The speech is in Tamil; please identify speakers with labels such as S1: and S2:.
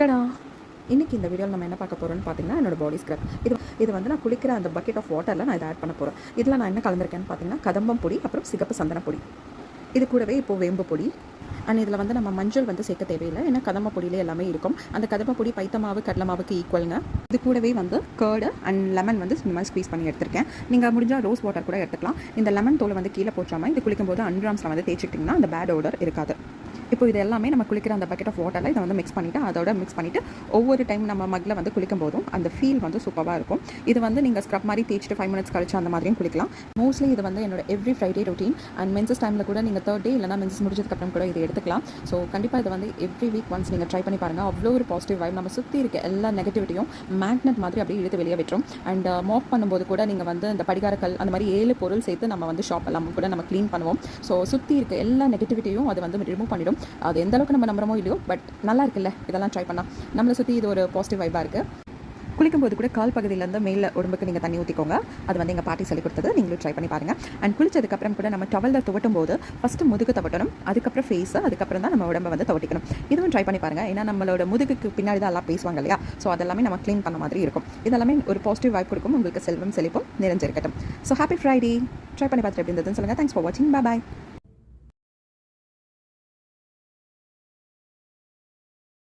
S1: டடா! இன்றைக்கி இந்த வீடியோவில் நம்ம என்ன பார்க்க போகிறோம்னு பார்த்தீங்கன்னா, என்னோட பாடி ஸ்க்ரப். இது வந்து நான் குளிக்கிற அந்த பக்கெட் ஆஃப் வாட்டரில் நான் இதை ஆட் பண்ண போகிறேன். இதில் நான் என்ன கலந்துருக்கேன்னு பார்த்தீங்கன்னா, கதம்பம் பொடி, அப்புறம் சிகப்பு சந்தன பொடி. இது கூடவே இப்போது வேம்பு பொடி. அண்ட் இதில் வந்து நம்ம மஞ்சள் வந்து சேர்க்க தேவையில்லை, ஏன்னா கதம்ப பொடியிலே எல்லாமே இருக்கும். அந்த கதம்ப பொடி பைத்த மாவு, கடலை மாவுக்கு ஈக்குவலுங்க. இது கூடவே வந்து கர்டு அண்ட் லெமன் வந்து இந்த மாதிரி ஸ்க்வீஸ் பண்ணி எடுத்திருக்கேன். நீங்கள் முடிஞ்சால் ரோஸ் வாட்டர் கூட எடுத்துக்கலாம். இந்த லெமன் தோலை வந்து கீழே போட்டாமல் இது குளிக்கும்போது அண்ட்ராம்ஸில் வந்து தேய்ச்சிட்டிங்கன்னா அந்த பேட் ஓடர் இருக்காது. இப்போ இது எல்லாமே நம்ம குளிக்கிற அந்த பக்கெட் ஆஃப் வாட்டரில் இதை வந்து மிக்ஸ் பண்ணிவிட்டு ஒவ்வொரு டைம் நம்ம மக்கில் வந்து குளிக்கும் போதும் அந்த ஃபீல் வந்து சூப்பராக இருக்கும். இது வந்து நீங்கள் ஸ்க்ரப் மாதிரி தேய்ச்சிட்டு 5 மினிட்ஸ் கழிச்சு அந்த மாதிரியும் குளிக்கலாம். மோஸ்ட்லி இது வந்து என்னோட every Friday routine. And menses டைமில் கூட நீங்கள் 3rd டே இல்லைனா மென்சஸ் முடிச்சதுக்கப்புறம் கூட இதை எடுத்துக்கலாம். ஸோ கண்டிப்பாக இதை வந்து எவ்ரி வீக் ஒன்ஸ் நீங்கள் ட்ரை பண்ணி பாருங்கள். அவ்வளோ ஒரு பாசிட்டிவ் வைப், நம்ம சுற்றி இருக்க எல்லா நெகட்டிவிட்டியும் மேக்னெட் மாதிரி அப்படியே இழுத்து வெளியே விட்டுரும். அண்ட் மாப் பண்ணும்போது கூட நீங்கள் வந்து இந்த படிகாரக்கல் அந்த மாதிரி 7 பொருள் சேர்த்து நம்ம வந்து ஷாப் எல்லாம் கூட நம்ம க்ளீன் பண்ணுவோம். ஸோ சுற்றி இருக்க எல்லா நெகட்டிவிட்டியும் அது வந்து ரிமூவ் பண்ணிடும். அது எந்த அளவுக்கு நம்ம நம்புறமோ இல்லையோ, பட் நல்லா இருக்குல்ல இதெல்லாம் ட்ரை பண்ணால். நம்மளை சுற்றி இது ஒரு பாசிட்டிவ் வைப்பாக இருக்குது. குளிக்கும்போது கூட கால் பகுதியிலேருந்து மேலே உடம்புக்கு நீங்கள் தண்ணி ஊற்றிக்கோங்க. அது வந்து எங்கள் பாட்டி சொல்லி கொடுத்தது, நீங்களும் ட்ரை பண்ணி பாருங்கள். அண்ட் குளிச்சதுக்கப்புறம் கூட நம்ம டவலில் துவட்டும் போது ஃபஸ்ட்டு முதுகு துவட்டணும், அதுக்கப்புறம் ஃபேஸு, அதுக்கப்புறம் தான் நம்ம உடம்பை வந்து துவட்டிக்கணும். இதுவும் ட்ரை பண்ணி பாருங்கள். ஏன்னா நம்மளோட முதுகுக்கு பின்னாடி தான் எல்லாம் பேசுவாங்க இல்லையா, ஸோ அதெல்லாமே நம்ம க்ளீன் பண்ண மாதிரி இருக்கும். இதெல்லாமே ஒரு பாசிட்டிவ் வைப் கொடுக்கும். உங்களுக்கு செல்வம் செழிப்பும் நிறைஞ்சிருக்கட்டும். So happy Friday. ட்ரை பண்ணி பார்த்துட்டு எப்படி இருந்ததுன்னு சொல்லுங்கள். தேங்க்ஸ் ஃபார் வாட்சிங். பாய்.